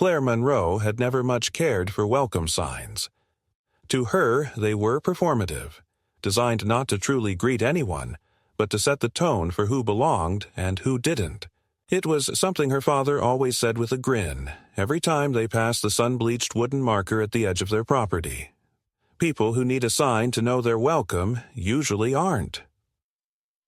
Claire Monroe had never much cared for welcome signs. To her, they were performative, designed not to truly greet anyone, but to set the tone for who belonged and who didn't. It was something her father always said with a grin every time they passed the sun-bleached wooden marker at the edge of their property. People who need a sign to know they're welcome usually aren't.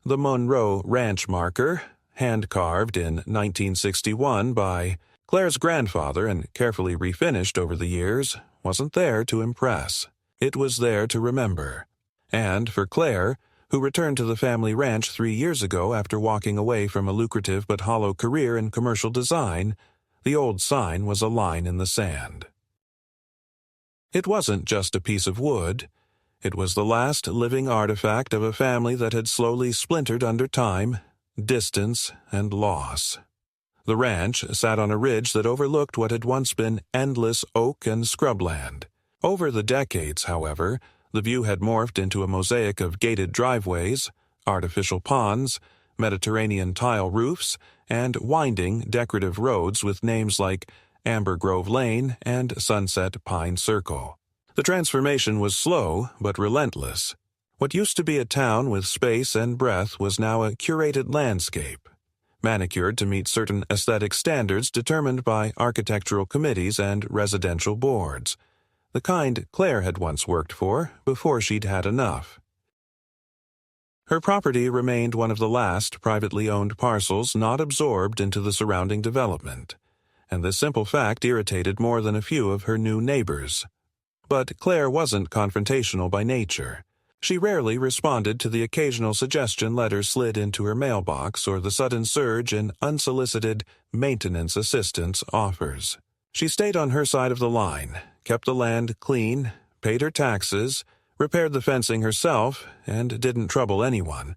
The Monroe Ranch marker, hand-carved in 1961 by Claire's grandfather and carefully refinished over the years, wasn't there to impress. It was there to remember. And for Claire, who returned to the family ranch 3 years ago after walking away from a lucrative but hollow career in commercial design, the old sign was a line in the sand. It wasn't just a piece of wood. It was the last living artifact of a family that had slowly splintered under time, distance, and loss. The ranch sat on a ridge that overlooked what had once been endless oak and scrubland. Over the decades, however, the view had morphed into a mosaic of gated driveways, artificial ponds, Mediterranean tile roofs, and winding, decorative roads with names like Amber Grove Lane and Sunset Pine Circle. The transformation was slow but relentless. What used to be a town with space and breadth was now a curated landscape, manicured to meet certain aesthetic standards determined by architectural committees and residential boards, the kind Claire had once worked for before she'd had enough. Her property remained one of the last privately owned parcels not absorbed into the surrounding development, and this simple fact irritated more than a few of her new neighbors. But Claire wasn't confrontational by nature. She rarely responded to the occasional suggestion letter slid into her mailbox or the sudden surge in unsolicited maintenance assistance offers. She stayed on her side of the line, kept the land clean, paid her taxes, repaired the fencing herself, and didn't trouble anyone.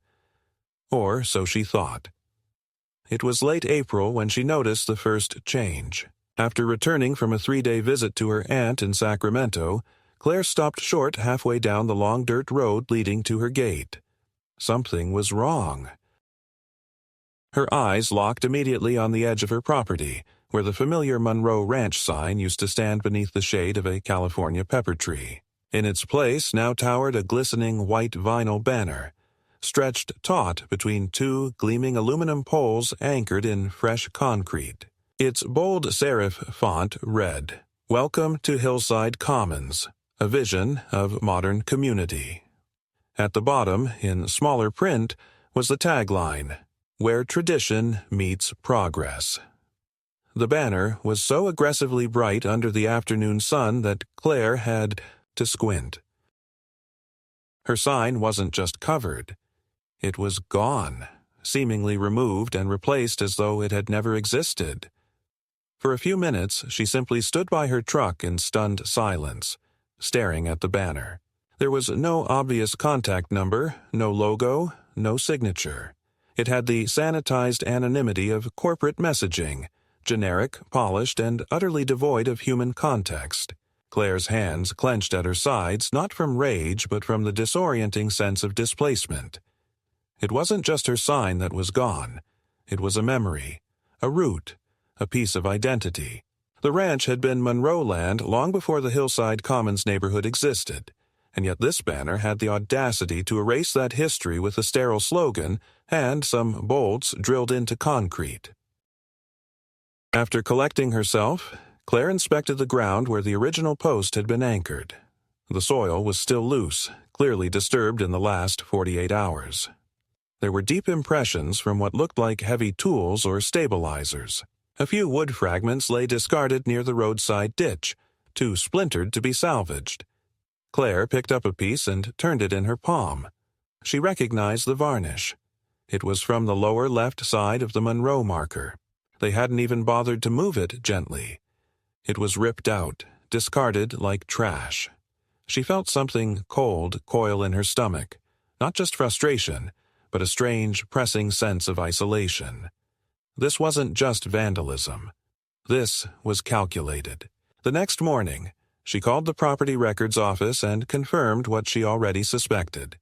Or so she thought. It was late April when she noticed the first change. After returning from a 3-day visit to her aunt in Sacramento, Claire stopped short halfway down the long dirt road leading to her gate. Something was wrong. Her eyes locked immediately on the edge of her property, where the familiar Monroe Ranch sign used to stand beneath the shade of a California pepper tree. In its place now towered a glistening white vinyl banner, stretched taut between 2 gleaming aluminum poles anchored in fresh concrete. Its bold serif font read, "Welcome to Hillside Commons, a vision of modern community." At the bottom, in smaller print, was the tagline, "Where tradition meets progress." The banner was so aggressively bright under the afternoon sun that Claire had to squint. Her sign wasn't just covered. It was gone, seemingly removed and replaced as though it had never existed. For a few minutes, she simply stood by her truck in stunned silence, staring at the banner. There was no obvious contact number, no logo, no signature. It had the sanitized anonymity of corporate messaging, generic, polished, and utterly devoid of human context. Claire's hands clenched at her sides, not from rage, but from the disorienting sense of displacement. It wasn't just her sign that was gone. It was a memory, a root, a piece of identity. The ranch had been Monroe land long before the Hillside Commons neighborhood existed, and yet this banner had the audacity to erase that history with a sterile slogan and some bolts drilled into concrete. After collecting herself, Claire inspected the ground where the original post had been anchored. The soil was still loose, clearly disturbed in the last 48 hours. There were deep impressions from what looked like heavy tools or stabilizers. A few wood fragments lay discarded near the roadside ditch, too splintered to be salvaged. Claire picked up a piece and turned it in her palm. She recognized the varnish. It was from the lower left side of the Monroe marker. They hadn't even bothered to move it gently. It was ripped out, discarded like trash. She felt something cold coil in her stomach, not just frustration, but a strange, pressing sense of isolation. This wasn't just vandalism. This was calculated. The next morning, she called the property records office and confirmed what she already suspected.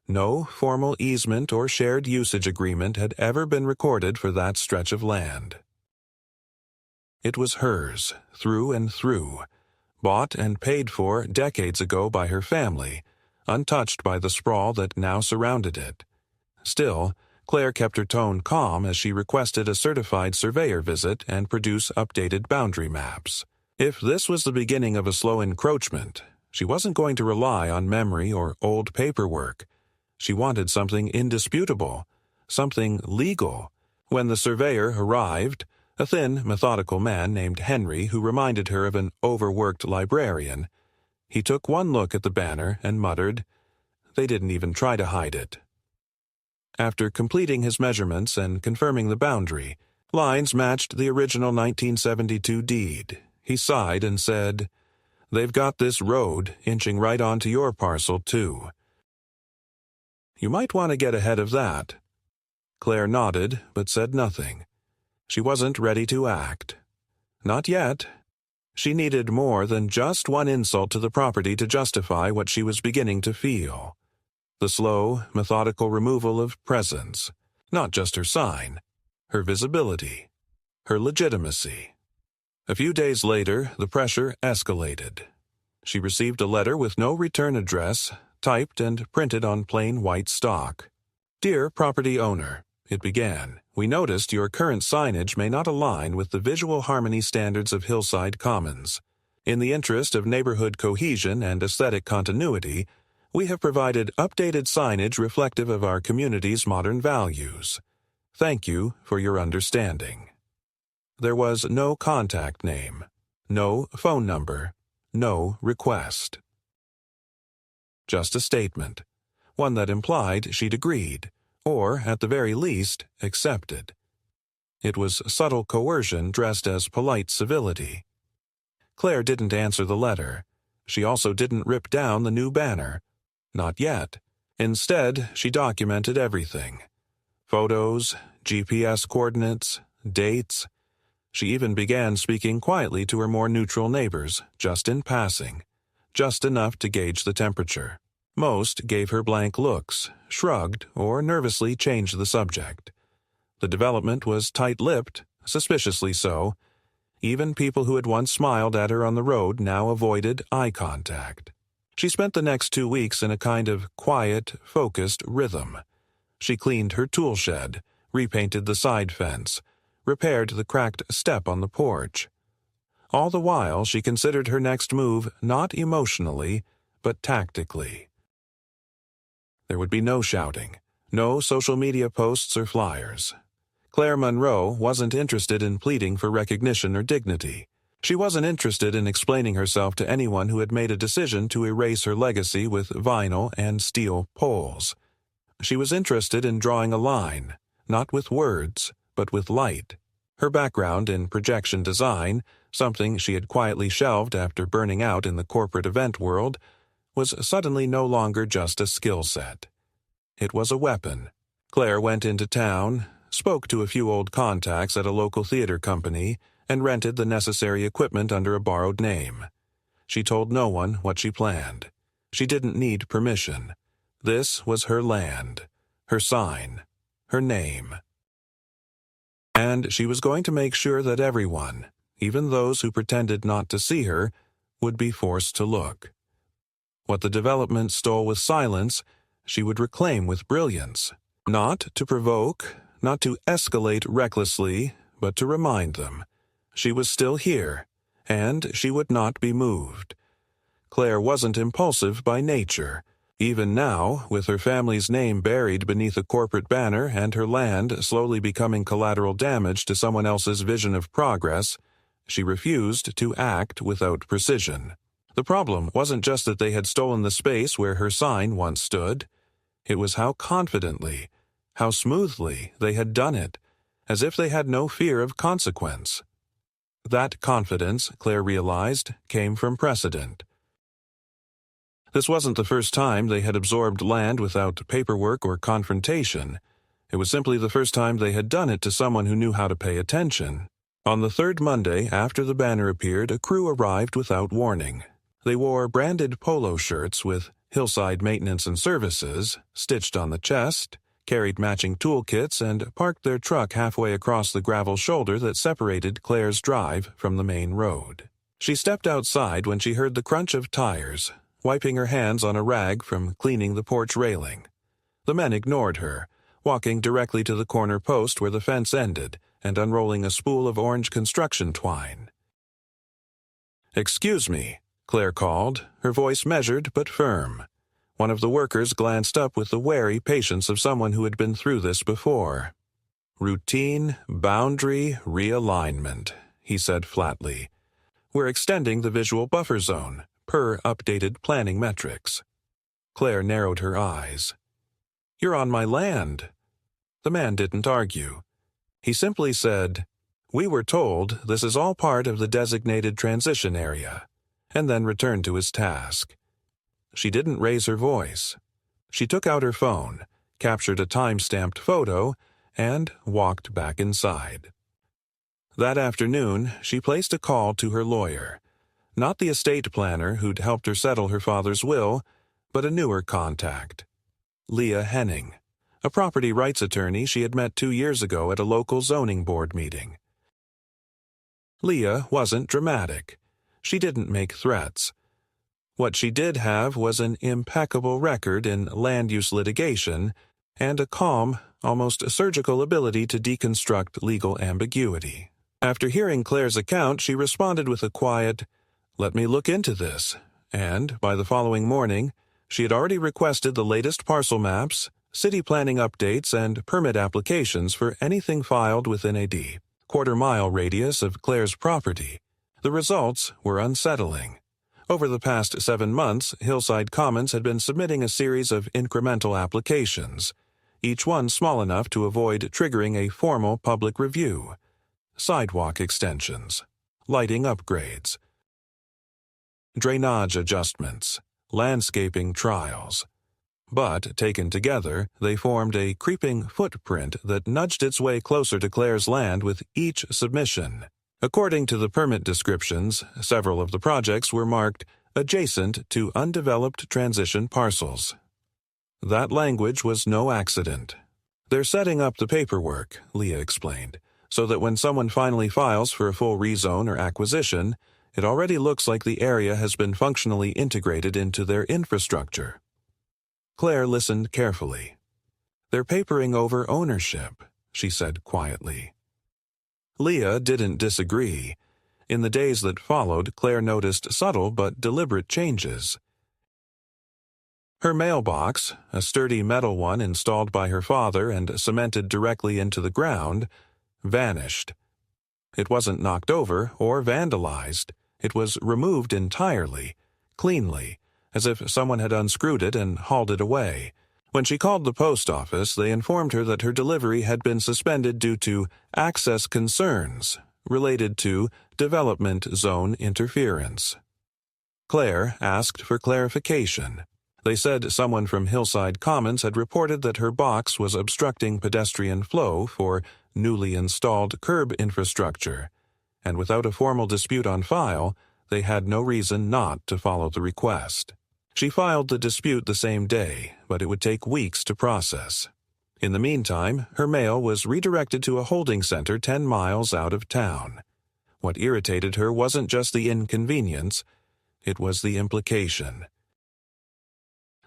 No formal easement or shared usage agreement had ever been recorded for that stretch of land. It was hers, through and through, bought and paid for decades ago by her family, untouched by the sprawl that now surrounded it. Still, Claire kept her tone calm as she requested a certified surveyor visit and produce updated boundary maps. If this was the beginning of a slow encroachment, she wasn't going to rely on memory or old paperwork. She wanted something indisputable, something legal. When the surveyor arrived, a thin, methodical man named Henry who reminded her of an overworked librarian, he took one look at the banner and muttered, "They didn't even try to hide it." After completing his measurements and confirming the boundary, lines matched the original 1972 deed. He sighed and said, "They've got this road inching right onto your parcel, too. You might want to get ahead of that." Claire nodded, but said nothing. She wasn't ready to act. Not yet. She needed more than just one insult to the property to justify what she was beginning to feel. The slow, methodical removal of presence, not just her sign, her visibility, her legitimacy. A few days later, the pressure escalated. She received a letter with no return address, typed and printed on plain white stock. "Dear property owner," it began, "we noticed your current signage may not align with the visual harmony standards of Hillside Commons. In the interest of neighborhood cohesion and aesthetic continuity, we have provided updated signage reflective of our community's modern values. Thank you for your understanding." There was no contact name, no phone number, no request. Just a statement, one that implied she'd agreed, or, at the very least, accepted. It was subtle coercion dressed as polite civility. Claire didn't answer the letter. She also didn't rip down the new banner. Not yet. Instead, she documented everything. Photos, GPS coordinates, dates. She even began speaking quietly to her more neutral neighbors, just in passing, just enough to gauge the temperature. Most gave her blank looks, shrugged, or nervously changed the subject. The development was tight-lipped, suspiciously so. Even people who had once smiled at her on the road now avoided eye contact. She spent the next 2 weeks in a kind of quiet, focused rhythm. She cleaned her tool shed, repainted the side fence, repaired the cracked step on the porch. All the while, she considered her next move not emotionally, but tactically. There would be no shouting, no social media posts or flyers. Claire Monroe wasn't interested in pleading for recognition or dignity. She wasn't interested in explaining herself to anyone who had made a decision to erase her legacy with vinyl and steel poles. She was interested in drawing a line, not with words, but with light. Her background in projection design, something she had quietly shelved after burning out in the corporate event world, was suddenly no longer just a skill set. It was a weapon. Claire went into town, spoke to a few old contacts at a local theater company, and rented the necessary equipment under a borrowed name. She told no one what she planned. She didn't need permission. This was her land, her sign, her name. And she was going to make sure that everyone, even those who pretended not to see her, would be forced to look. What the development stole with silence, she would reclaim with brilliance. Not to provoke, not to escalate recklessly, but to remind them. She was still here, and she would not be moved. Claire wasn't impulsive by nature. Even now, with her family's name buried beneath a corporate banner and her land slowly becoming collateral damage to someone else's vision of progress, she refused to act without precision. The problem wasn't just that they had stolen the space where her sign once stood. It was how confidently, how smoothly they had done it, as if they had no fear of consequence. That confidence, Claire realized, came from precedent. This wasn't the first time they had absorbed land without paperwork or confrontation. It was simply the first time they had done it to someone who knew how to pay attention. On the third Monday after the banner appeared, a crew arrived without warning. They wore branded polo shirts with Hillside Maintenance and Services stitched on the chest, carried matching toolkits, and parked their truck halfway across the gravel shoulder that separated Claire's drive from the main road. She stepped outside when she heard the crunch of tires, wiping her hands on a rag from cleaning the porch railing. The men ignored her, walking directly to the corner post where the fence ended and unrolling a spool of orange construction twine. "Excuse me," Claire called, her voice measured but firm. One of the workers glanced up with the wary patience of someone who had been through this before. "Routine, boundary, realignment," he said flatly. "We're extending the visual buffer zone, per updated planning metrics." Claire narrowed her eyes. "You're on my land." The man didn't argue. He simply said, "We were told this is all part of the designated transition area," and then returned to his task. She didn't raise her voice. She took out her phone, captured a time-stamped photo, and walked back inside. That afternoon, she placed a call to her lawyer. Not the estate planner who'd helped her settle her father's will, but a newer contact. Leah Henning, a property rights attorney she had met 2 years ago at a local zoning board meeting. Leah wasn't dramatic. She didn't make threats. What she did have was an impeccable record in land use litigation and a calm, almost surgical ability to deconstruct legal ambiguity. After hearing Claire's account, she responded with a quiet, "Let me look into this," and by the following morning, she had already requested the latest parcel maps, city planning updates, and permit applications for anything filed within a quarter-mile radius of Claire's property. The results were unsettling. Over the past 7 months, Hillside Commons had been submitting a series of incremental applications, each one small enough to avoid triggering a formal public review. Sidewalk extensions, lighting upgrades, drainage adjustments, landscaping trials. But, taken together, they formed a creeping footprint that nudged its way closer to Claire's land with each submission. According to the permit descriptions, several of the projects were marked adjacent to undeveloped transition parcels. That language was no accident. "They're setting up the paperwork," Leah explained, "so that when someone finally files for a full rezone or acquisition, it already looks like the area has been functionally integrated into their infrastructure." Claire listened carefully. "They're papering over ownership," she said quietly. Leah didn't disagree. In the days that followed, Claire noticed subtle but deliberate changes. Her mailbox, a sturdy metal one installed by her father and cemented directly into the ground, vanished. It wasn't knocked over or vandalized. It was removed entirely, cleanly, as if someone had unscrewed it and hauled it away. When she called the post office, they informed her that her delivery had been suspended due to access concerns related to development zone interference. Claire asked for clarification. They said someone from Hillside Commons had reported that her box was obstructing pedestrian flow for newly installed curb infrastructure, and without a formal dispute on file, they had no reason not to follow the request. She filed the dispute the same day, but it would take weeks to process. In the meantime, her mail was redirected to a holding center 10 miles out of town. What irritated her wasn't just the inconvenience, it was the implication.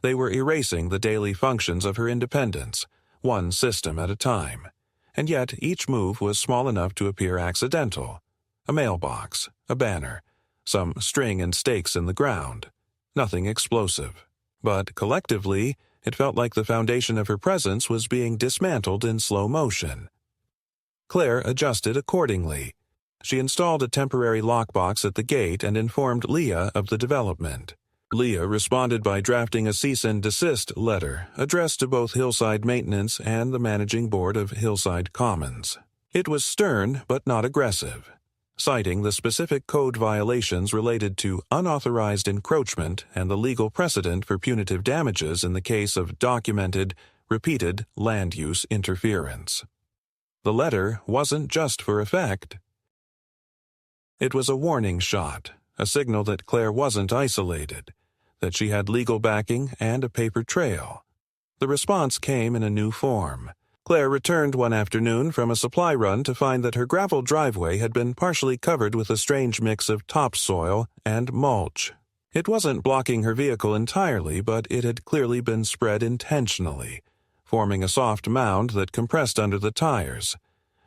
They were erasing the daily functions of her independence, one system at a time, and yet each move was small enough to appear accidental. A mailbox, a banner, some string and stakes in the ground. Nothing explosive. But collectively, it felt like the foundation of her presence was being dismantled in slow motion. Claire adjusted accordingly. She installed a temporary lockbox at the gate and informed Leah of the development. Leah responded by drafting a cease and desist letter addressed to both Hillside Maintenance and the managing board of Hillside Commons. It was stern but not aggressive, citing the specific code violations related to unauthorized encroachment and the legal precedent for punitive damages in the case of documented, repeated land use interference. The letter wasn't just for effect. It was a warning shot, a signal that Claire wasn't isolated, that she had legal backing and a paper trail. The response came in a new form. Claire returned one afternoon from a supply run to find that her gravel driveway had been partially covered with a strange mix of topsoil and mulch. It wasn't blocking her vehicle entirely, but it had clearly been spread intentionally, forming a soft mound that compressed under the tires.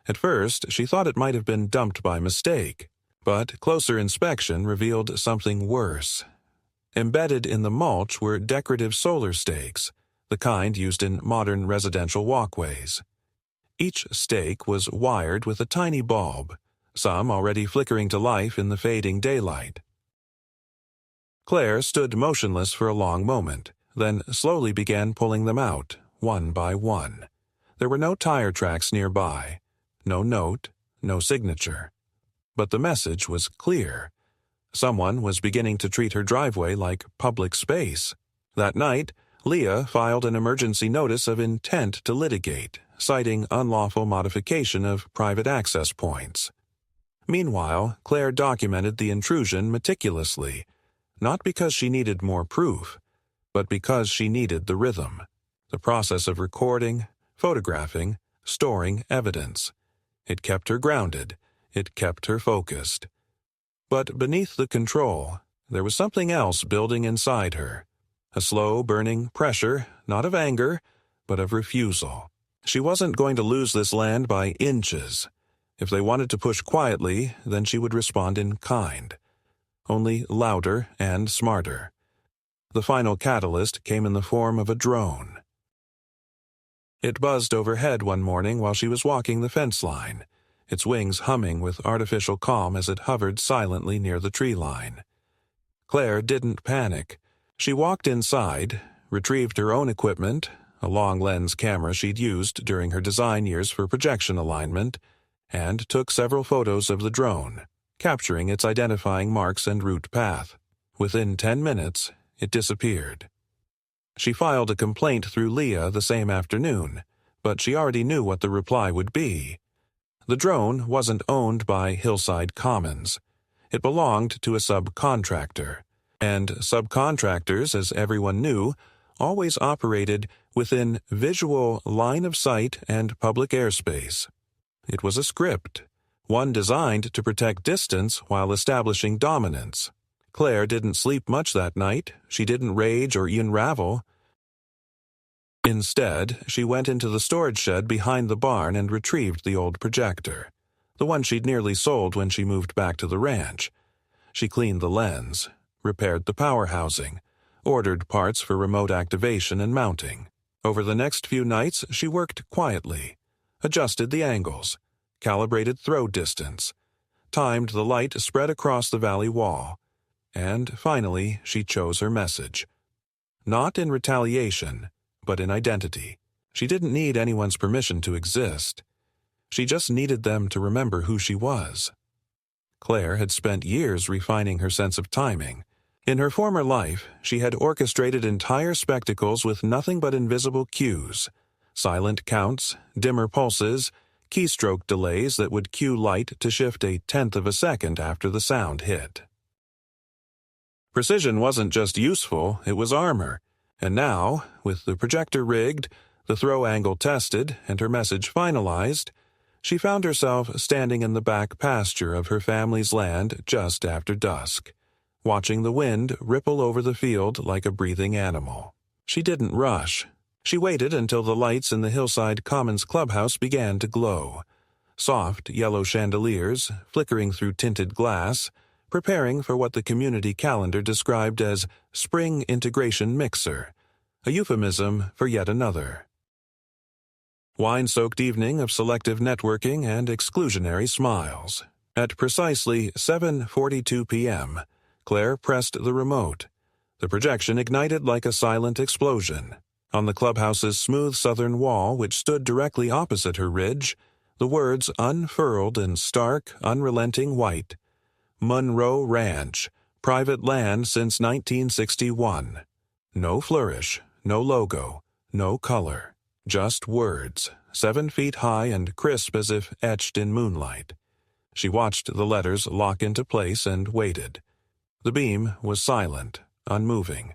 At first, she thought it might have been dumped by mistake, but closer inspection revealed something worse. Embedded in the mulch were decorative solar stakes, the kind used in modern residential walkways. Each stake was wired with a tiny bulb, some already flickering to life in the fading daylight. Claire stood motionless for a long moment, then slowly began pulling them out, one by one. There were no tire tracks nearby, no note, no signature. But the message was clear. Someone was beginning to treat her driveway like public space. That night, Leah filed an emergency notice of intent to litigate, citing unlawful modification of private access points. Meanwhile, Claire documented the intrusion meticulously, not because she needed more proof, but because she needed the rhythm, the process of recording, photographing, storing evidence. It kept her grounded. It kept her focused. But beneath the control, there was something else building inside her. A slow, burning pressure, not of anger, but of refusal. She wasn't going to lose this land by inches. If they wanted to push quietly, then she would respond in kind. Only louder and smarter. The final catalyst came in the form of a drone. It buzzed overhead one morning while she was walking the fence line, its wings humming with artificial calm as it hovered silently near the tree line. Claire didn't panic. She walked inside, retrieved her own equipment, a long-lens camera she'd used during her design years for projection alignment, and took several photos of the drone, capturing its identifying marks and route path. Within 10 minutes, it disappeared. She filed a complaint through Leah the same afternoon, but she already knew what the reply would be. The drone wasn't owned by Hillside Commons. It belonged to a subcontractor, and subcontractors, as everyone knew, always operated within visual line of sight and public airspace. It was a script, one designed to protect distance while establishing dominance. Claire didn't sleep much that night. She didn't rage or unravel. Instead, she went into the storage shed behind the barn and retrieved the old projector, the one she'd nearly sold when she moved back to the ranch. She cleaned the lens, repaired the power housing, ordered parts for remote activation and mounting. Over the next few nights, she worked quietly, adjusted the angles, calibrated throw distance, timed the light spread across the valley wall, and finally she chose her message. Not in retaliation, but in identity. She didn't need anyone's permission to exist. She just needed them to remember who she was. Claire had spent years refining her sense of timing. In her former life, she had orchestrated entire spectacles with nothing but invisible cues, silent counts, dimmer pulses, keystroke delays that would cue light to shift a tenth of a second after the sound hit. Precision wasn't just useful, it was armor. And now, with the projector rigged, the throw angle tested, and her message finalized, she found herself standing in the back pasture of her family's land just after dusk, watching the wind ripple over the field like a breathing animal. She didn't rush. She waited until the lights in the Hillside Commons clubhouse began to glow. Soft yellow chandeliers, flickering through tinted glass, preparing for what the community calendar described as Spring Integration Mixer, a euphemism for yet another. Wine-soaked evening of selective networking and exclusionary smiles. At precisely 7:42 p.m., Claire pressed the remote. The projection ignited like a silent explosion. On the clubhouse's smooth southern wall, which stood directly opposite her ridge, the words unfurled in stark, unrelenting white. Monroe Ranch, private land since 1961. No flourish, no logo, no color. Just words, 7 feet high and crisp as if etched in moonlight. She watched the letters lock into place and waited. The beam was silent, unmoving.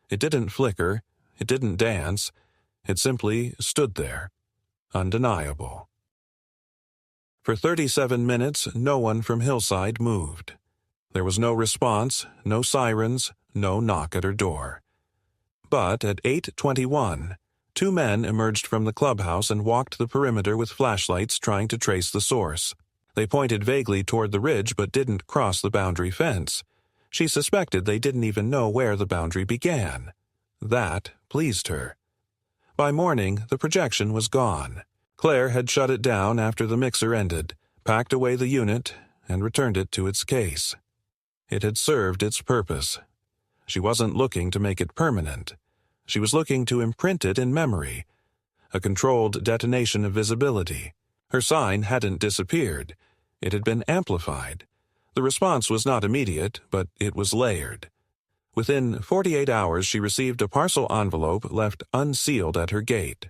It didn't flicker, it didn't dance. It simply stood there, undeniable. For 37 minutes, no one from Hillside moved. There was no response, no sirens, no knock at her door. But at 8:21, 2 men emerged from the clubhouse and walked the perimeter with flashlights trying to trace the source. They pointed vaguely toward the ridge but didn't cross the boundary fence. She suspected they didn't even know where the boundary began. That pleased her. By morning, the projection was gone. Claire had shut it down after the mixer ended, packed away the unit, and returned it to its case. It had served its purpose. She wasn't looking to make it permanent. She was looking to imprint it in memory. A controlled detonation of visibility. Her sign hadn't disappeared. It had been amplified. The response was not immediate, but it was layered. Within 48 hours, she received a parcel envelope left unsealed at her gate.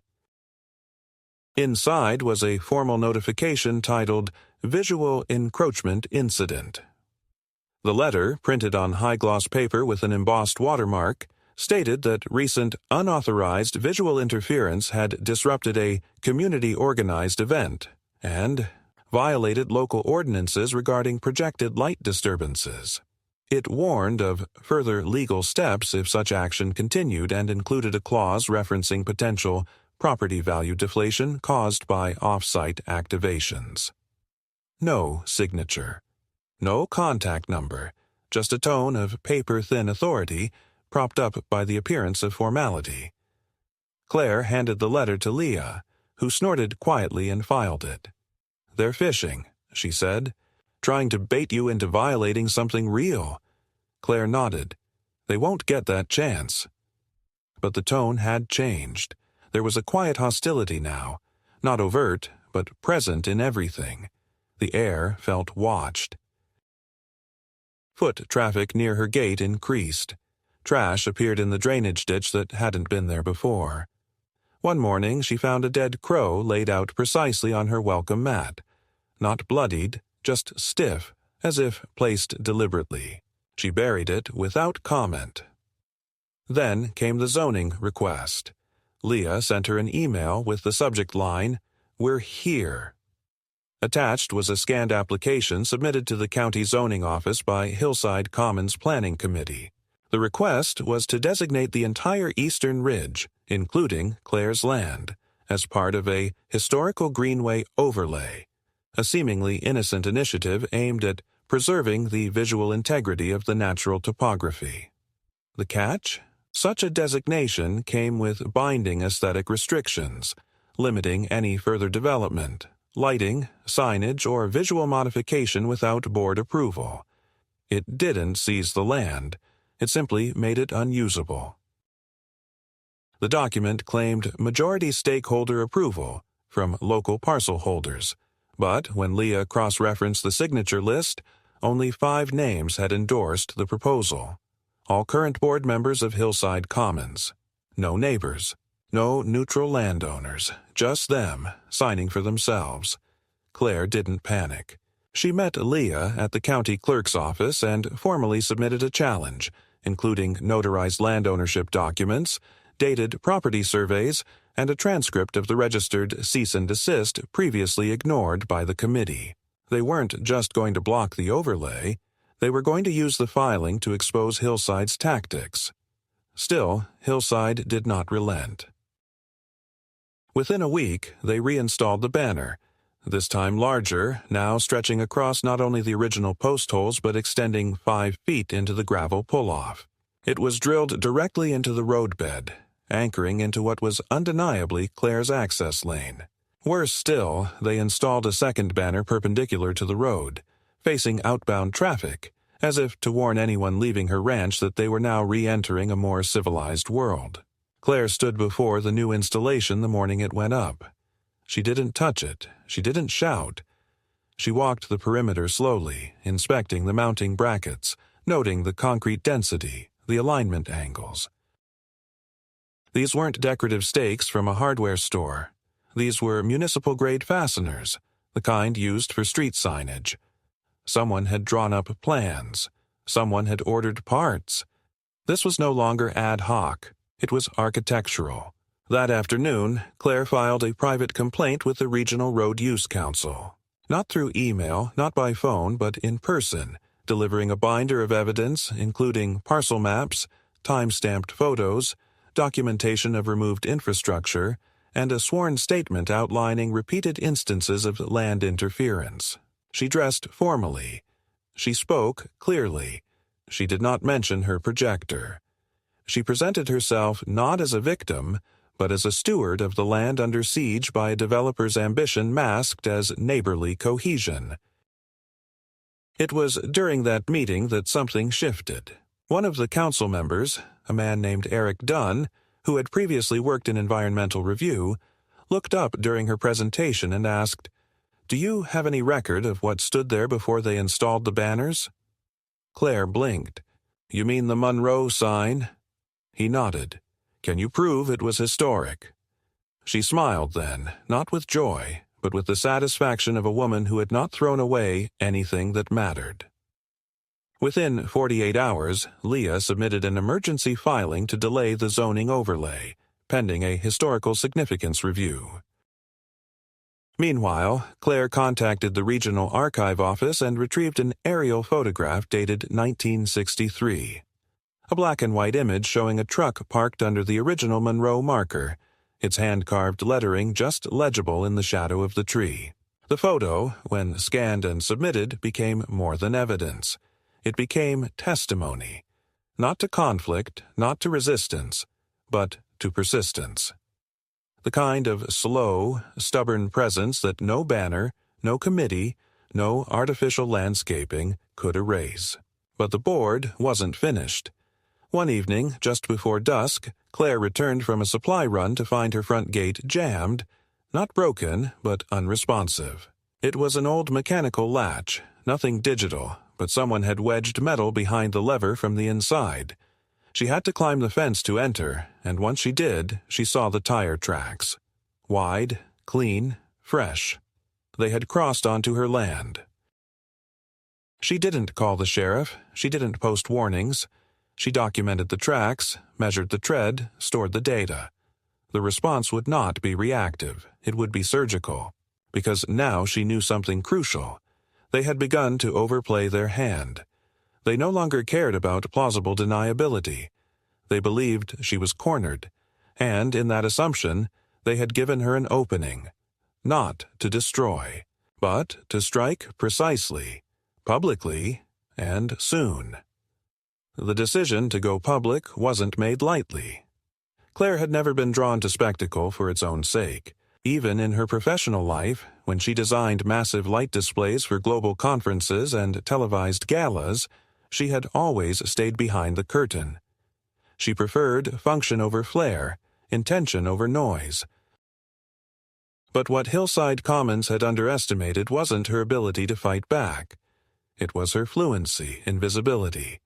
Inside was a formal notification titled Visual Encroachment Incident. The letter, printed on high-gloss paper with an embossed watermark, stated that recent unauthorized visual interference had disrupted a community-organized event and violated local ordinances regarding projected light disturbances. It warned of further legal steps if such action continued and included a clause referencing potential property value deflation caused by off-site activations. No signature. No contact number, just a tone of paper-thin authority propped up by the appearance of formality. Claire handed the letter to Leah, who snorted quietly and filed it. "They're fishing," she said, "trying to bait you into violating something real." Claire nodded. "They won't get that chance." But the tone had changed. There was a quiet hostility now, not overt, but present in everything. The air felt watched. Foot traffic near her gate increased. Trash appeared in the drainage ditch that hadn't been there before. One morning she found a dead crow laid out precisely on her welcome mat. Not bloodied, just stiff, as if placed deliberately. She buried it without comment. Then came the zoning request. Leah sent her an email with the subject line, "We're here." Attached was a scanned application submitted to the county zoning office by Hillside Commons Planning Committee. The request was to designate the entire eastern ridge, including Claire's land, as part of a historical greenway overlay, a seemingly innocent initiative aimed at preserving the visual integrity of the natural topography. The catch? Such a designation came with binding aesthetic restrictions, limiting any further development, lighting, signage, or visual modification without board approval. It didn't seize the land. It simply made it unusable. The document claimed majority stakeholder approval from local parcel holders, but when Leah cross-referenced the signature list, only 5 names had endorsed the proposal. All current board members of Hillside Commons. No neighbors. No neutral landowners. Just them, signing for themselves. Claire didn't panic. She met Leah at the county clerk's office and formally submitted a challenge, including notarized land ownership documents, dated property surveys, and a transcript of the registered cease and desist previously ignored by the committee. They weren't just going to block the overlay. They were going to use the filing to expose Hillside's tactics. Still, Hillside did not relent. Within a week, they reinstalled the banner, this time larger, now stretching across not only the original post holes but extending 5 feet into the gravel pull-off. It was drilled directly into the roadbed, anchoring into what was undeniably Claire's access lane. Worse still, they installed a second banner perpendicular to the road, facing outbound traffic, as if to warn anyone leaving her ranch that they were now re-entering a more civilized world. Claire stood before the new installation the morning it went up. She didn't touch it. She didn't shout. She walked the perimeter slowly, inspecting the mounting brackets, noting the concrete density, the alignment angles. These weren't decorative stakes from a hardware store. These were municipal-grade fasteners, the kind used for street signage. Someone had drawn up plans. Someone had ordered parts. This was no longer ad hoc. It was architectural. That afternoon, Claire filed a private complaint with the Regional Road Use Council. Not through email, not by phone, but in person, delivering a binder of evidence including parcel maps, time-stamped photos, documentation of removed infrastructure, and a sworn statement outlining repeated instances of land interference. She dressed formally. She spoke clearly. She did not mention her projector. She presented herself not as a victim, but as a steward of the land under siege by a developer's ambition masked as neighborly cohesion. It was during that meeting that something shifted. One of the council members, a man named Eric Dunn, who had previously worked in environmental review, looked up during her presentation and asked, "Do you have any record of what stood there before they installed the banners?" Claire blinked. "You mean the Monroe sign?" He nodded. "Can you prove it was historic?" She smiled then, not with joy, but with the satisfaction of a woman who had not thrown away anything that mattered. Within 48 hours, Leah submitted an emergency filing to delay the zoning overlay, pending a historical significance review. Meanwhile, Claire contacted the regional archive office and retrieved an aerial photograph dated 1963. A black and white image showing a truck parked under the original Monroe marker, its hand-carved lettering just legible in the shadow of the tree. The photo, when scanned and submitted, became more than evidence. It became testimony, not to conflict, not to resistance, but to persistence. The kind of slow, stubborn presence that no banner, no committee, no artificial landscaping could erase. But the board wasn't finished. One evening, just before dusk, Claire returned from a supply run to find her front gate jammed, not broken, but unresponsive. It was an old mechanical latch, nothing digital, but someone had wedged metal behind the lever from the inside. She had to climb the fence to enter, and once she did, she saw the tire tracks. Wide, clean, fresh. They had crossed onto her land. She didn't call the sheriff. She didn't post warnings. She documented the tracks, measured the tread, stored the data. The response would not be reactive. It would be surgical. Because now she knew something crucial. They had begun to overplay their hand. They no longer cared about plausible deniability. They believed she was cornered, and in that assumption, they had given her an opening, not to destroy, but to strike precisely, publicly, and soon. The decision to go public wasn't made lightly. Claire had never been drawn to spectacle for its own sake. Even in her professional life, when she designed massive light displays for global conferences and televised galas, she had always stayed behind the curtain. She preferred function over flair, intention over noise. But what Hillside Commons had underestimated wasn't her ability to fight back. It was her fluency in visibility.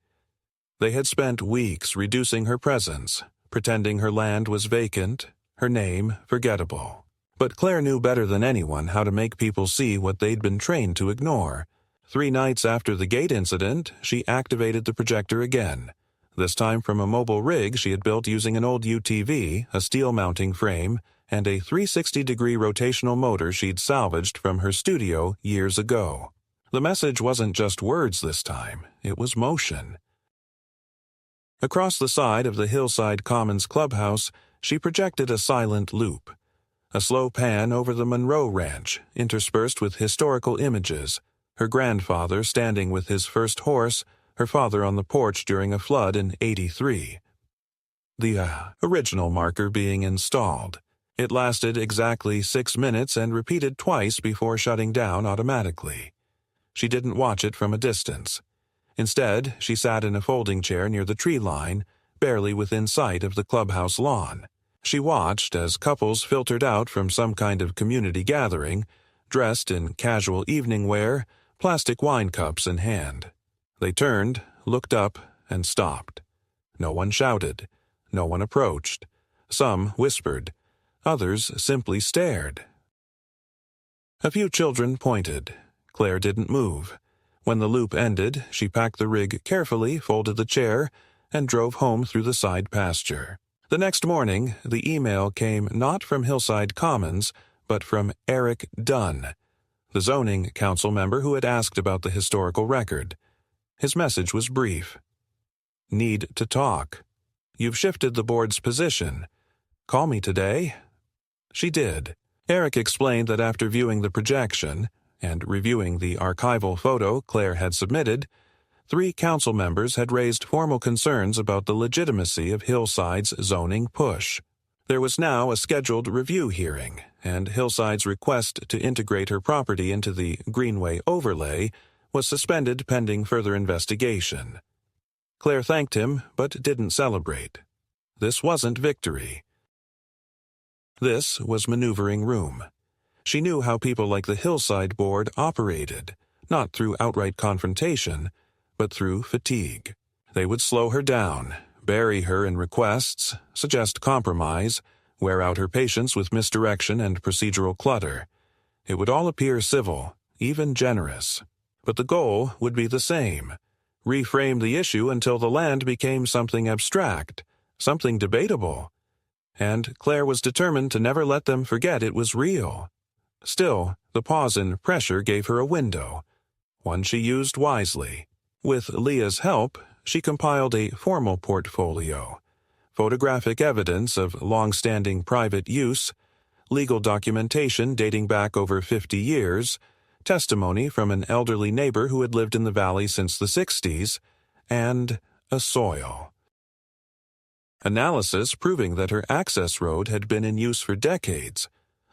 They had spent weeks reducing her presence, pretending her land was vacant, her name forgettable. But Claire knew better than anyone how to make people see what they'd been trained to ignore. 3 nights after the gate incident, she activated the projector again, this time from a mobile rig she had built using an old UTV, a steel mounting frame, and a 360-degree rotational motor she'd salvaged from her studio years ago. The message wasn't just words this time, it was motion. Across the side of the Hillside Commons clubhouse, she projected a silent loop. A slow pan over the Monroe Ranch, interspersed with historical images, her grandfather standing with his first horse, her father on the porch during a flood in '83. The original marker being installed. It lasted exactly 6 minutes and repeated twice before shutting down automatically. She didn't watch it from a distance. Instead, she sat in a folding chair near the tree line, barely within sight of the clubhouse lawn. She watched as couples filtered out from some kind of community gathering, dressed in casual evening wear, plastic wine cups in hand. They turned, looked up, and stopped. No one shouted. No one approached. Some whispered. Others simply stared. A few children pointed. Claire didn't move. When the loop ended, she packed the rig carefully, folded the chair, and drove home through the side pasture. The next morning, the email came not from Hillside Commons, but from Eric Dunn, the zoning council member who had asked about the historical record. His message was brief. Need to talk. You've shifted the board's position. Call me today? She did. Eric explained that after viewing the projection and reviewing the archival photo Claire had submitted, 3 council members had raised formal concerns about the legitimacy of Hillside's zoning push. There was now a scheduled review hearing, and Hillside's request to integrate her property into the Greenway overlay was suspended pending further investigation. Claire thanked him, but didn't celebrate. This wasn't victory. This was maneuvering room. She knew how people like the Hillside Board operated, not through outright confrontation, but through fatigue. They would slow her down, bury her in requests, suggest compromise, wear out her patience with misdirection and procedural clutter. It would all appear civil, even generous. But the goal would be the same. Reframe the issue until the land became something abstract, something debatable. And Claire was determined to never let them forget it was real. Still, the pause and pressure gave her a window, one she used wisely. With Leah's help, she compiled a formal portfolio, photographic evidence of long-standing private use, legal documentation dating back over 50 years, testimony from an elderly neighbor who had lived in the valley since the 60s, and a soil. Analysis proving that her access road had been in use for decades,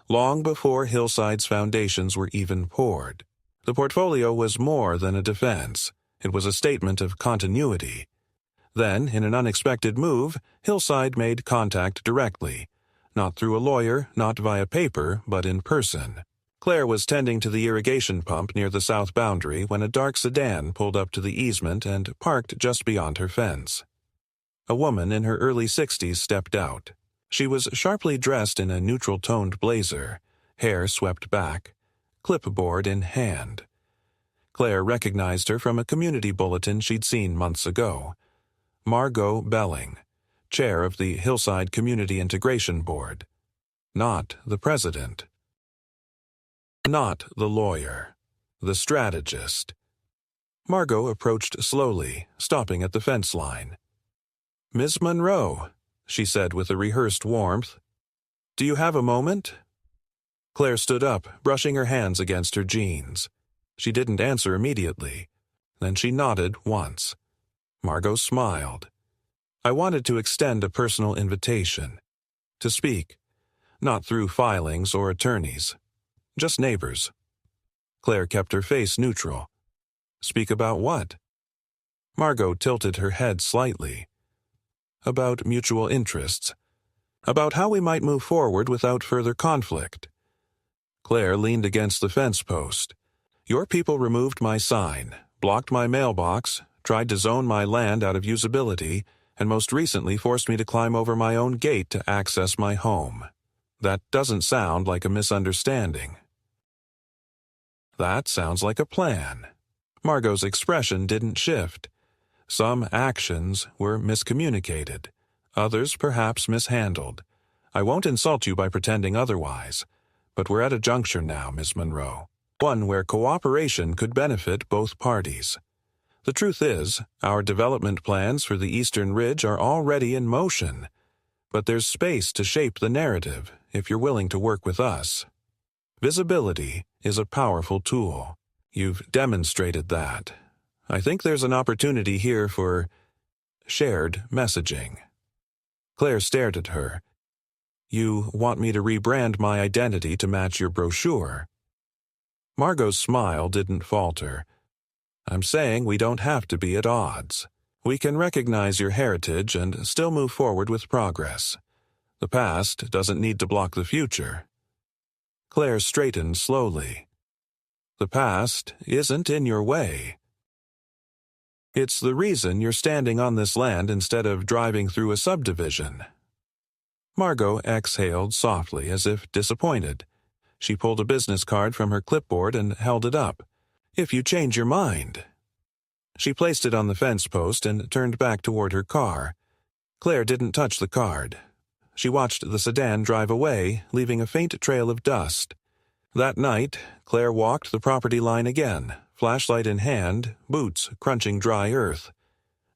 long before Hillside's foundations were even poured. The portfolio was more than a defense. It was a statement of continuity. Then, in an unexpected move, Hillside made contact directly, not through a lawyer, not via paper, but in person. Claire was tending to the irrigation pump near the south boundary when a dark sedan pulled up to the easement and parked just beyond her fence. A woman in her early 60s stepped out. She was sharply dressed in a neutral-toned blazer, hair swept back, clipboard in hand. Claire recognized her from a community bulletin she'd seen months ago. Margot Belling, chair of the Hillside Community Integration Board. Not the president. Not the lawyer. The strategist. Margot approached slowly, stopping at the fence line. "Miss Monroe," she said with a rehearsed warmth. "Do you have a moment?" Claire stood up, brushing her hands against her jeans. She didn't answer immediately. Then she nodded once. Margot smiled. "I wanted to extend a personal invitation. To speak. Not through filings or attorneys. Just neighbors." Claire kept her face neutral. "Speak about what?" Margot tilted her head slightly. "About mutual interests. About how we might move forward without further conflict." Claire leaned against the fence post. "Your people removed my sign, blocked my mailbox, tried to zone my land out of usability, and most recently forced me to climb over my own gate to access my home. That doesn't sound like a misunderstanding." "That sounds like a plan." Margot's expression didn't shift. Some actions were miscommunicated, others perhaps mishandled. "I won't insult you by pretending otherwise, but we're at a juncture now, Miss Monroe. One where cooperation could benefit both parties. The truth is, our development plans for the Eastern Ridge are already in motion, but there's space to shape the narrative if you're willing to work with us. Visibility is a powerful tool. You've demonstrated that. I think there's an opportunity here for shared messaging." Claire stared at her. "You want me to rebrand my identity to match your brochure?" Margot's smile didn't falter. "I'm saying we don't have to be at odds. We can recognize your heritage and still move forward with progress. The past doesn't need to block the future." Claire straightened slowly. "The past isn't in your way. It's the reason you're standing on this land instead of driving through a subdivision." Margot exhaled softly as if disappointed. She pulled a business card from her clipboard and held it up. "If you change your mind." She placed it on the fence post and turned back toward her car. Claire didn't touch the card. She watched the sedan drive away, leaving a faint trail of dust. That night, Claire walked the property line again, flashlight in hand, boots crunching dry earth.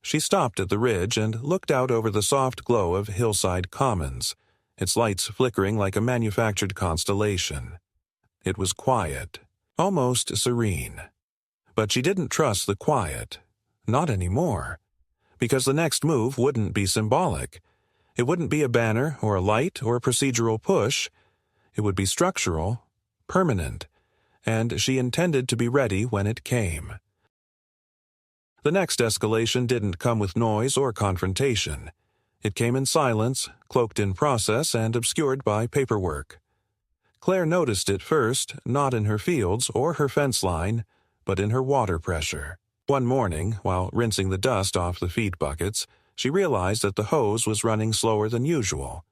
She stopped at the ridge and looked out over the soft glow of hillside commons, its lights flickering like a manufactured constellation. It was quiet, almost serene. But she didn't trust the quiet. Not anymore. Because the next move wouldn't be symbolic. It wouldn't be a banner or a light or a procedural push. It would be structural, permanent, and she intended to be ready when it came. The next escalation didn't come with noise or confrontation. It came in silence, cloaked in process and obscured by paperwork. Claire noticed it first, not in her fields or her fence line, but in her water pressure. One morning, while rinsing the dust off the feed buckets, she realized that the hose was running slower than usual.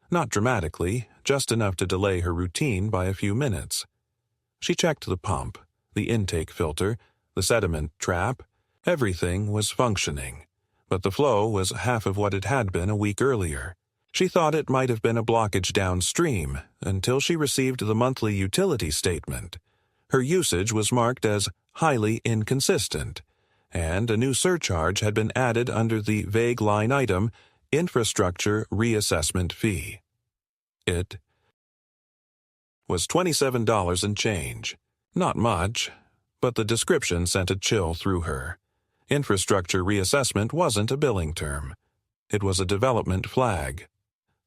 Not dramatically, just enough to delay her routine by a few minutes. She checked the pump, the intake filter, the sediment trap. Everything was functioning, but the flow was half of what it had been a week earlier. She thought it might have been a blockage downstream until she received the monthly utility statement. Her usage was marked as highly inconsistent, and a new surcharge had been added under the vague line item, Infrastructure Reassessment Fee. It was $27 and change. Not much, but the description sent a chill through her. Infrastructure reassessment wasn't a billing term. It was a development flag.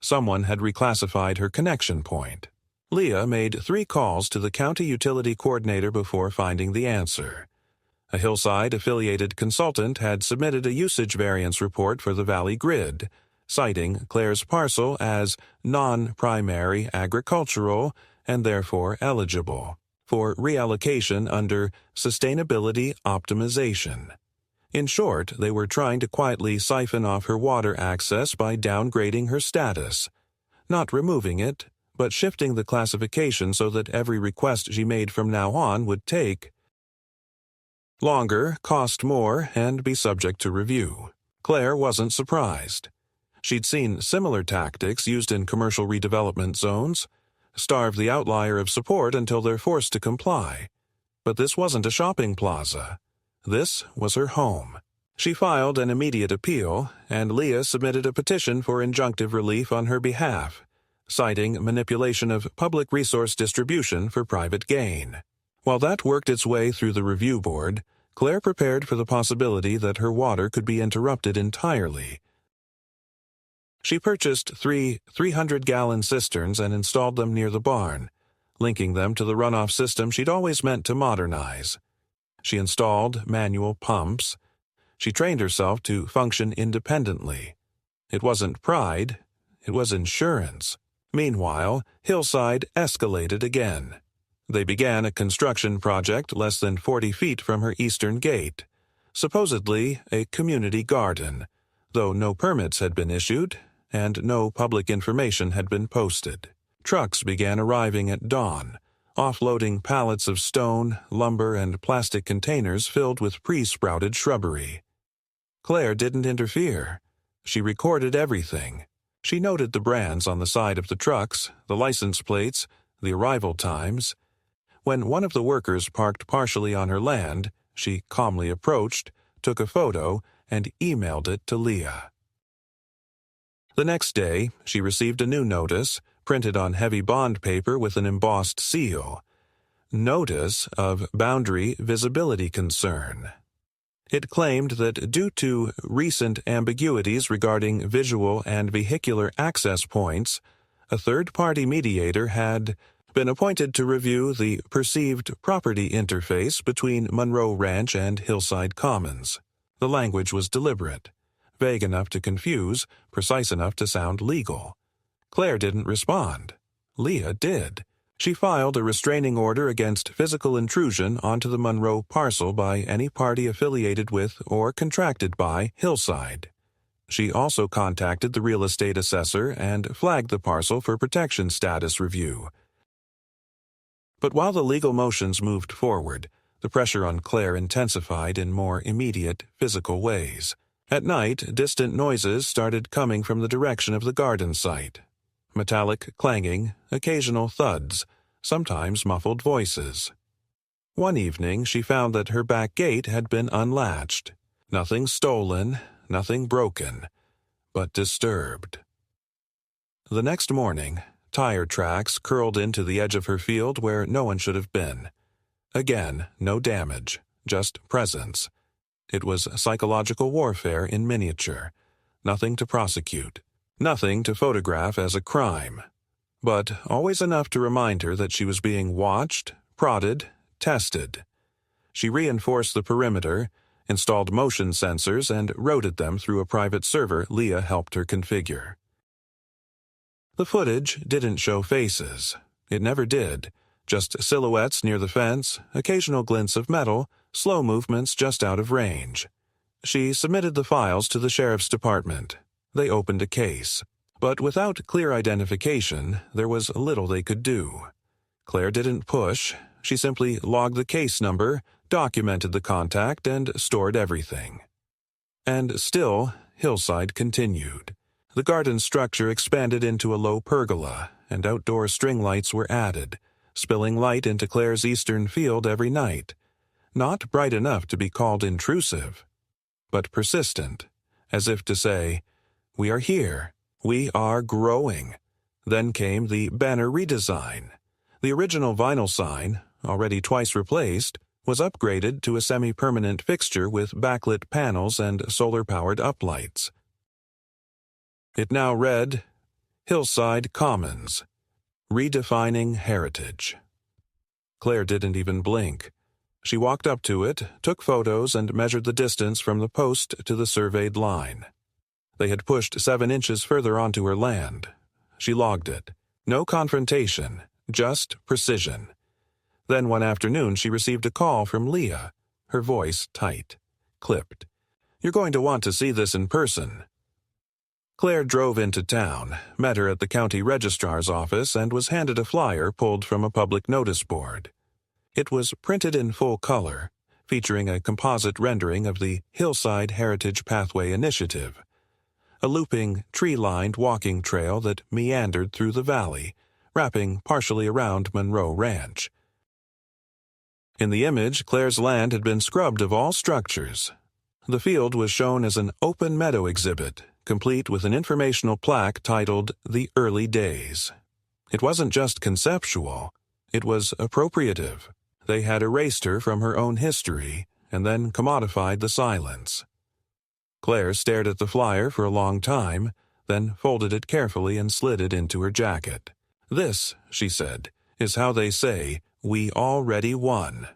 Someone had reclassified her connection point. Leah made 3 calls to the county utility coordinator before finding the answer. A Hillside-affiliated consultant had submitted a usage variance report for the Valley Grid, citing Claire's parcel as non-primary agricultural and therefore eligible for reallocation under sustainability optimization. In short, they were trying to quietly siphon off her water access by downgrading her status. Not removing it, but shifting the classification so that every request she made from now on would take longer, cost more, and be subject to review. Claire wasn't surprised. She'd seen similar tactics used in commercial redevelopment zones, starve the outlier of support until they're forced to comply. But this wasn't a shopping plaza. This was her home. She filed an immediate appeal, and Leah submitted a petition for injunctive relief on her behalf, citing manipulation of public resource distribution for private gain. While that worked its way through the review board, Claire prepared for the possibility that her water could be interrupted entirely. She purchased 3 300-gallon cisterns and installed them near the barn, linking them to the runoff system she'd always meant to modernize. She installed manual pumps. She trained herself to function independently. It wasn't pride, it was insurance. Meanwhile, Hillside escalated again. They began a construction project less than 40 feet from her eastern gate, supposedly a community garden, though no permits had been issued and no public information had been posted. Trucks began arriving at dawn, offloading pallets of stone, lumber, and plastic containers filled with pre-sprouted shrubbery. Claire didn't interfere. She recorded everything. She noted the brands on the side of the trucks, the license plates, the arrival times. When one of the workers parked partially on her land, she calmly approached, took a photo, and emailed it to Leah. The next day, she received a new notice, printed on heavy bond paper with an embossed seal. Notice of Boundary Visibility Concern. It claimed that due to recent ambiguities regarding visual and vehicular access points, a third-party mediator had been appointed to review the perceived property interface between Monroe Ranch and Hillside Commons. The language was deliberate, vague enough to confuse, precise enough to sound legal. Claire didn't respond. Leah did. She filed a restraining order against physical intrusion onto the Monroe parcel by any party affiliated with or contracted by Hillside. She also contacted the real estate assessor and flagged the parcel for protection status review. But while the legal motions moved forward, the pressure on Claire intensified in more immediate, physical ways. At night, distant noises started coming from the direction of the garden site. metallic clanging, occasional thuds, sometimes muffled voices. One evening she found that her back gate had been unlatched. Nothing stolen, nothing broken, but disturbed. The next morning, tire tracks curled into the edge of her field where no one should have been. Again, no damage, just presence. It was psychological warfare in miniature. Nothing to prosecute. Nothing to photograph as a crime. But always enough to remind her that she was being watched, prodded, tested. She reinforced the perimeter, installed motion sensors, and routed them through a private server Leah helped her configure. The footage didn't show faces. It never did. Just silhouettes near the fence, occasional glints of metal, slow movements just out of range. She submitted the files to the sheriff's department. They opened a case. But without clear identification, there was little they could do. Claire didn't push. She simply logged the case number, documented the contact, and stored everything. And still, Hillside continued. The garden structure expanded into a low pergola, and outdoor string lights were added, spilling light into Claire's eastern field every night. Not bright enough to be called intrusive, but persistent, as if to say, "We are here. We are growing." Then came the banner redesign. The original vinyl sign, already twice replaced, was upgraded to a semi-permanent fixture with backlit panels and solar-powered uplights. It now read, Hillside Commons, Redefining Heritage. Claire didn't even blink. She walked up to it, took photos, and measured the distance from the post to the surveyed line. They had pushed 7 inches further onto her land. She logged it. No confrontation, just precision. Then one afternoon she received a call from Leah, her voice tight, clipped. "You're going to want to see this in person." Claire drove into town, met her at the county registrar's office, and was handed a flyer pulled from a public notice board. It was printed in full color, featuring a composite rendering of the Hillside Heritage Pathway Initiative, a looping, tree-lined walking trail that meandered through the valley, wrapping partially around Monroe Ranch. In the image, Claire's land had been scrubbed of all structures. The field was shown as an open meadow exhibit, complete with an informational plaque titled The Early Days. It wasn't just conceptual, it was appropriative. They had erased her from her own history, and then commodified the silence. Claire stared at the flyer for a long time, then folded it carefully and slid it into her jacket. "This," she said, "is how they say, we already won."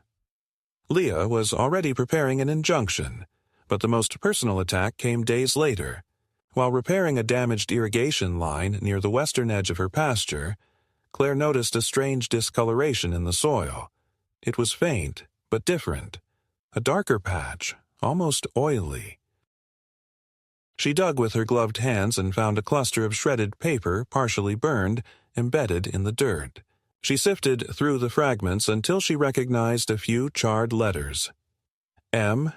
Leah was already preparing an injunction, but the most personal attack came days later. While repairing a damaged irrigation line near the western edge of her pasture, Claire noticed a strange discoloration in the soil. It was faint, but different. A darker patch, almost oily. She dug with her gloved hands and found a cluster of shredded paper, partially burned, embedded in the dirt. She sifted through the fragments until she recognized a few charred letters. M-U-E-N.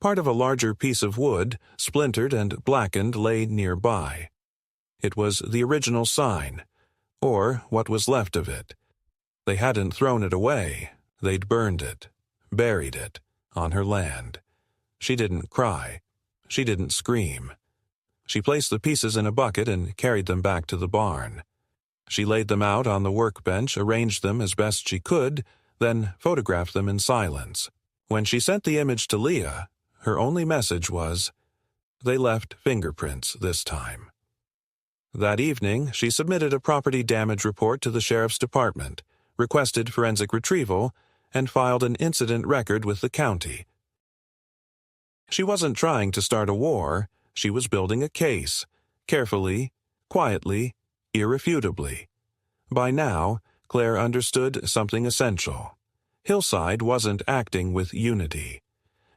Part of a larger piece of wood, splintered and blackened, lay nearby. It was the original sign, or what was left of it. They hadn't thrown it away. They'd burned it, buried it, on her land. She didn't cry. She didn't scream. She placed the pieces in a bucket and carried them back to the barn. She laid them out on the workbench, arranged them as best she could, then photographed them in silence. When she sent the image to Leah, her only message was, "They left fingerprints this time." That evening, she submitted a property damage report to the sheriff's department, requested forensic retrieval, and filed an incident record with the county. She wasn't trying to start a war. She was building a case, carefully, quietly, irrefutably. By now, Claire understood something essential. Hillside wasn't acting with unity.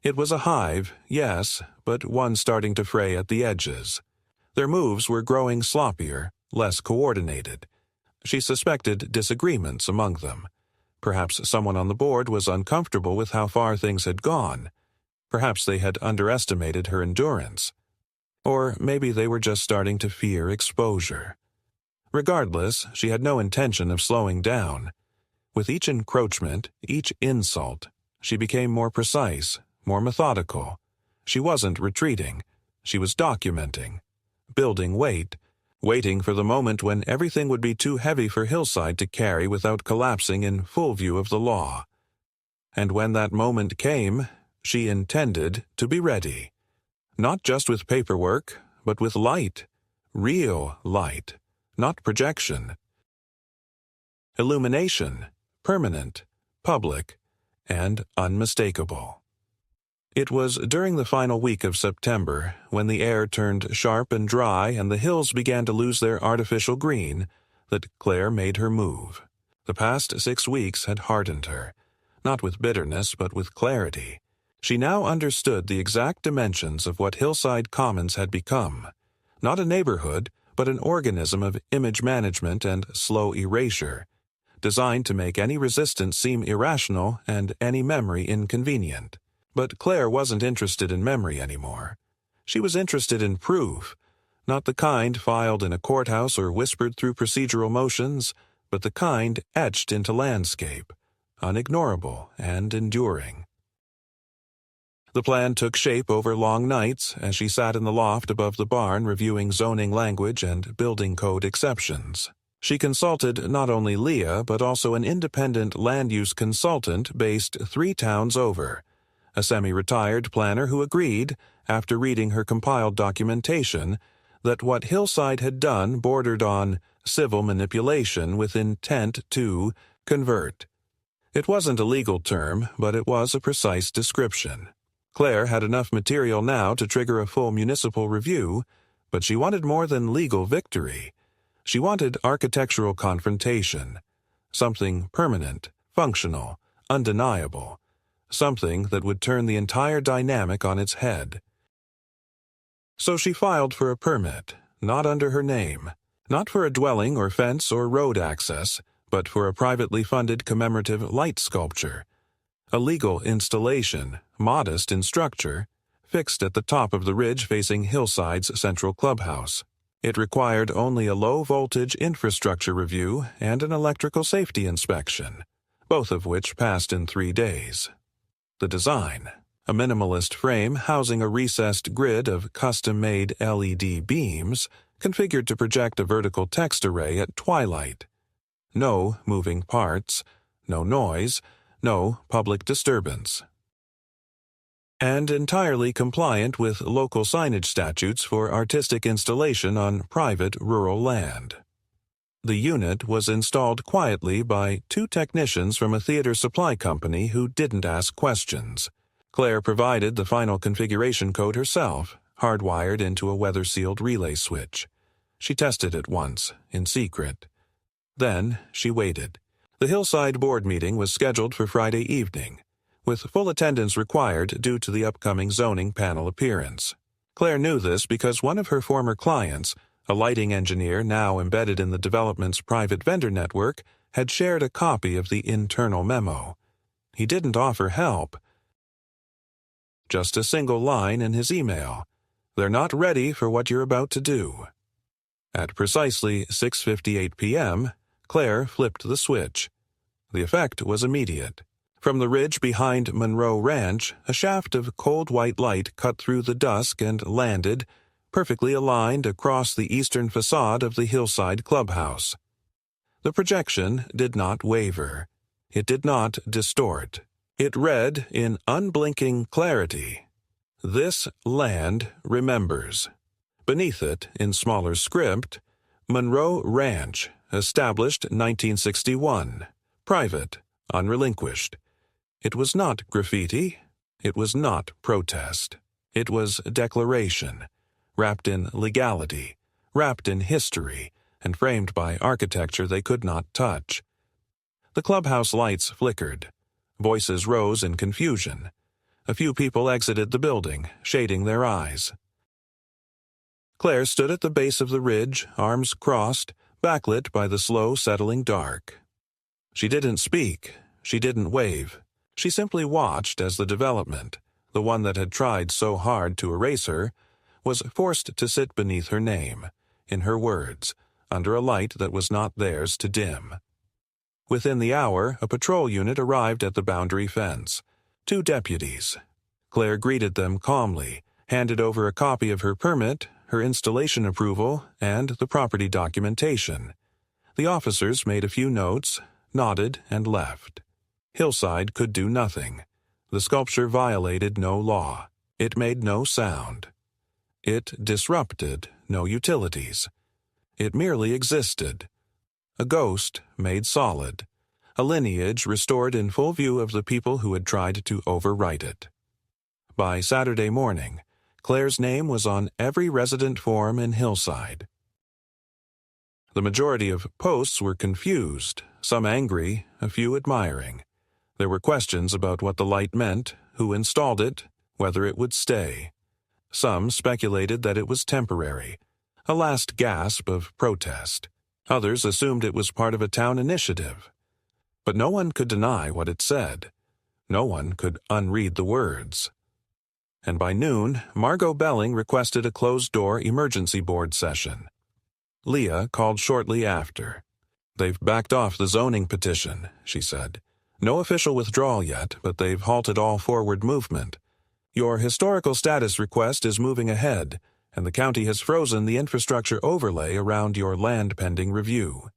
It was a hive, yes, but one starting to fray at the edges. Their moves were growing sloppier, less coordinated. She suspected disagreements among them. Perhaps someone on the board was uncomfortable with how far things had gone. Perhaps they had underestimated her endurance. Or maybe they were just starting to fear exposure. Regardless, she had no intention of slowing down. With each encroachment, each insult, she became more precise, more methodical. She wasn't retreating. She was documenting, building weight, waiting for the moment when everything would be too heavy for Hillside to carry without collapsing in full view of the law. And when that moment came, she intended to be ready. Not just with paperwork, but with light. Real light, not projection. Illumination, permanent, public, and unmistakable. It was during the final week of September, when the air turned sharp and dry and the hills began to lose their artificial green, that Claire made her move. The past 6 weeks had hardened her, not with bitterness but with clarity. She now understood the exact dimensions of what Hillside Commons had become. Not a neighborhood, but an organism of image management and slow erasure, designed to make any resistance seem irrational and any memory inconvenient. But Claire wasn't interested in memory anymore. She was interested in proof, not the kind filed in a courthouse or whispered through procedural motions, but the kind etched into landscape, unignorable and enduring. The plan took shape over long nights as she sat in the loft above the barn reviewing zoning language and building code exceptions. She consulted not only Leah but also an independent land use consultant based 3 towns over, a semi-retired planner who agreed, after reading her compiled documentation, that what Hillside had done bordered on civil manipulation with intent to convert. It wasn't a legal term, but it was a precise description. Claire had enough material now to trigger a full municipal review, but she wanted more than legal victory. She wanted architectural confrontation, something permanent, functional, undeniable, something that would turn the entire dynamic on its head. So she filed for a permit, not under her name, not for a dwelling or fence or road access, but for a privately funded commemorative light sculpture, a legal installation, modest in structure, fixed at the top of the ridge facing Hillside's central clubhouse. It required only a low-voltage infrastructure review and an electrical safety inspection, both of which passed in 3 days. The design, a minimalist frame housing a recessed grid of custom-made LED beams, configured to project a vertical text array at twilight. No moving parts, no noise, no public disturbance. And entirely compliant with local signage statutes for artistic installation on private rural land. The unit was installed quietly by 2 technicians from a theater supply company who didn't ask questions. Claire provided the final configuration code herself, hardwired into a weather-sealed relay switch. She tested it once, in secret. Then she waited. The Hillside board meeting was scheduled for Friday evening, with full attendance required due to the upcoming zoning panel appearance. Claire knew this because one of her former clients, a lighting engineer now embedded in the development's private vendor network, had shared a copy of the internal memo. He didn't offer help. Just a single line in his email. "They're not ready for what you're about to do." At precisely 6:58 p.m., Claire flipped the switch. The effect was immediate. From the ridge behind Monroe Ranch, a shaft of cold white light cut through the dusk and landed, perfectly aligned across the eastern facade of the Hillside Clubhouse. The projection did not waver. It did not distort. It read in unblinking clarity, "This land remembers." Beneath it, in smaller script, "Monroe Ranch, established 1961. Private, unrelinquished." It was not graffiti. It was not protest. It was declaration, wrapped in legality, wrapped in history, and framed by architecture they could not touch. The clubhouse lights flickered. Voices rose in confusion. A few people exited the building, shading their eyes. Claire stood at the base of the ridge, arms crossed, backlit by the slow settling dark. She didn't speak. She didn't wave. She simply watched as the development, the one that had tried so hard to erase her, was forced to sit beneath her name, in her words, under a light that was not theirs to dim. Within the hour, a patrol unit arrived at the boundary fence. 2 deputies. Claire greeted them calmly, handed over a copy of her permit, her installation approval, and the property documentation. The officers made a few notes, nodded, and left. Hillside could do nothing. The sculpture violated no law. It made no sound. It disrupted no utilities. It merely existed. A ghost made solid. A lineage restored in full view of the people who had tried to overwrite it. By Saturday morning, Claire's name was on every resident form in Hillside. The majority of posts were confused, some angry, a few admiring. There were questions about what the light meant, who installed it, whether it would stay. Some speculated that it was temporary, a last gasp of protest. Others assumed it was part of a town initiative. But no one could deny what it said. No one could unread the words. And by noon, Margot Belling requested a closed-door emergency board session. Leah called shortly after. "They've backed off the zoning petition," she said. "No official withdrawal yet, but they've halted all forward movement. Your historical status request is moving ahead, and the county has frozen the infrastructure overlay around your land pending review."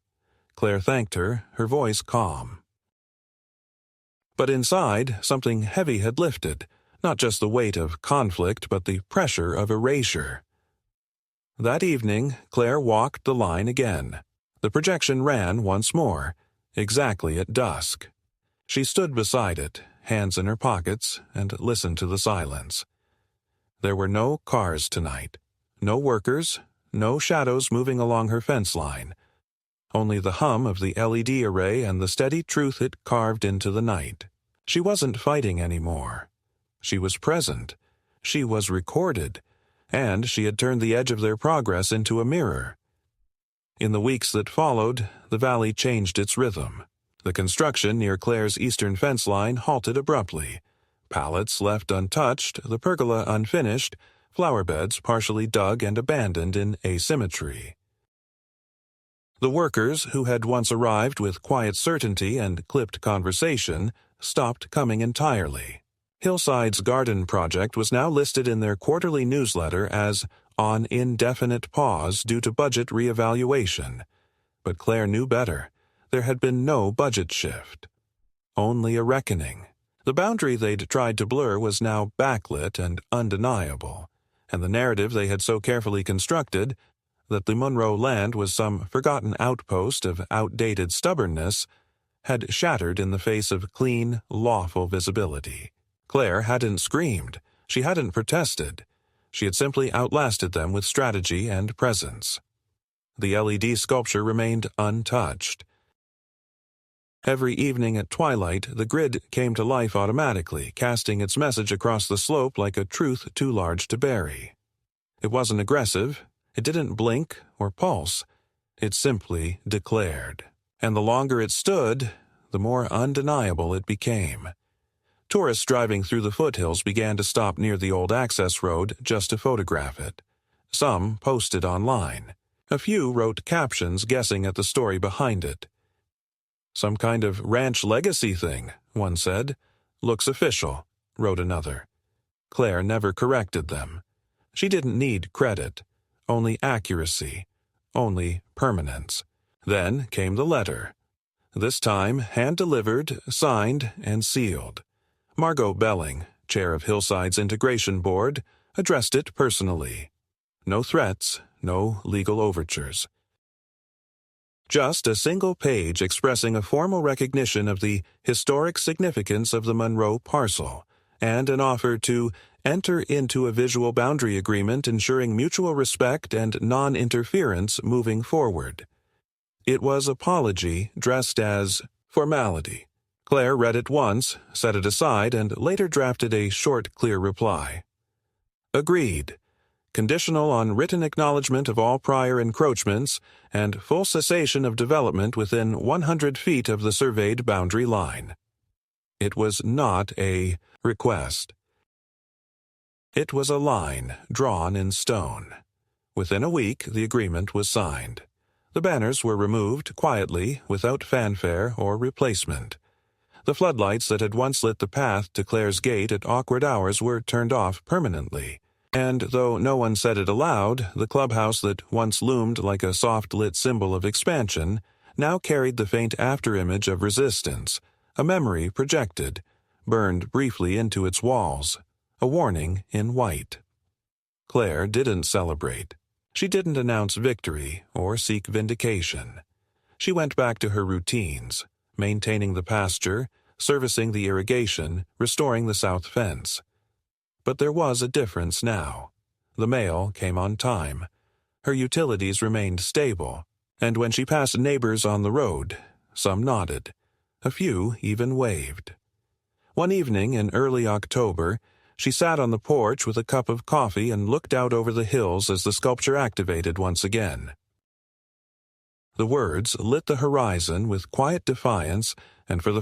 Claire thanked her, her voice calm. But inside, something heavy had lifted, not just the weight of conflict, but the pressure of erasure. That evening, Claire walked the line again. The projection ran once more, exactly at dusk. She stood beside it, hands in her pockets, and listened to the silence. There were no cars tonight, no workers, no shadows moving along her fence line, only the hum of the LED array and the steady truth it carved into the night. She wasn't fighting anymore. She was present. She was recorded, and she had turned the edge of their progress into a mirror. In the weeks that followed, the valley changed its rhythm. The construction near Claire's eastern fence line halted abruptly. Pallets left untouched, the pergola unfinished, flower beds partially dug and abandoned in asymmetry. The workers, who had once arrived with quiet certainty and clipped conversation, stopped coming entirely. Hillside's garden project was now listed in their quarterly newsletter as on indefinite pause due to budget reevaluation. But Claire knew better. There had been no budget shift. Only a reckoning. The boundary they'd tried to blur was now backlit and undeniable, and the narrative they had so carefully constructed, that the Monroe land was some forgotten outpost of outdated stubbornness, had shattered in the face of clean, lawful visibility. Claire hadn't screamed. She hadn't protested. She had simply outlasted them with strategy and presence. The LED sculpture remained untouched. Every evening at twilight, the grid came to life automatically, casting its message across the slope like a truth too large to bury. It wasn't aggressive. It didn't blink or pulse. It simply declared. And the longer it stood, the more undeniable it became. Tourists driving through the foothills began to stop near the old access road just to photograph it. Some posted online. A few wrote captions guessing at the story behind it. "Some kind of ranch legacy thing," one said. "Looks official," wrote another. Claire never corrected them. She didn't need credit, only accuracy, only permanence. Then came the letter. This time hand-delivered, signed, and sealed. Margot Belling, chair of Hillside's Integration Board, addressed it personally. No threats, no legal overtures. Just a single page expressing a formal recognition of the historic significance of the Monroe parcel, and an offer to enter into a visual boundary agreement ensuring mutual respect and non-interference moving forward. It was apology dressed as formality. Claire read it once, set it aside, and later drafted a short, clear reply. Agreed. Conditional on written acknowledgement of all prior encroachments and full cessation of development within 100 feet of the surveyed boundary line. It was not a request. It was a line drawn in stone. Within a week, the agreement was signed. The banners were removed quietly, without fanfare or replacement. The floodlights that had once lit the path to Claire's gate at awkward hours were turned off permanently. And though no one said it aloud, the clubhouse that once loomed like a soft-lit symbol of expansion now carried the faint afterimage of resistance, a memory projected, burned briefly into its walls, a warning in white. Claire didn't celebrate. She didn't announce victory or seek vindication. She went back to her routines, maintaining the pasture, servicing the irrigation, restoring the south fence. But there was a difference now. The mail came on time. Her utilities remained stable, and when she passed neighbors on the road, some nodded. A few even waved. One evening in early October, she sat on the porch with a cup of coffee and looked out over the hills as the sculpture activated once again. The words lit the horizon with quiet defiance, and for the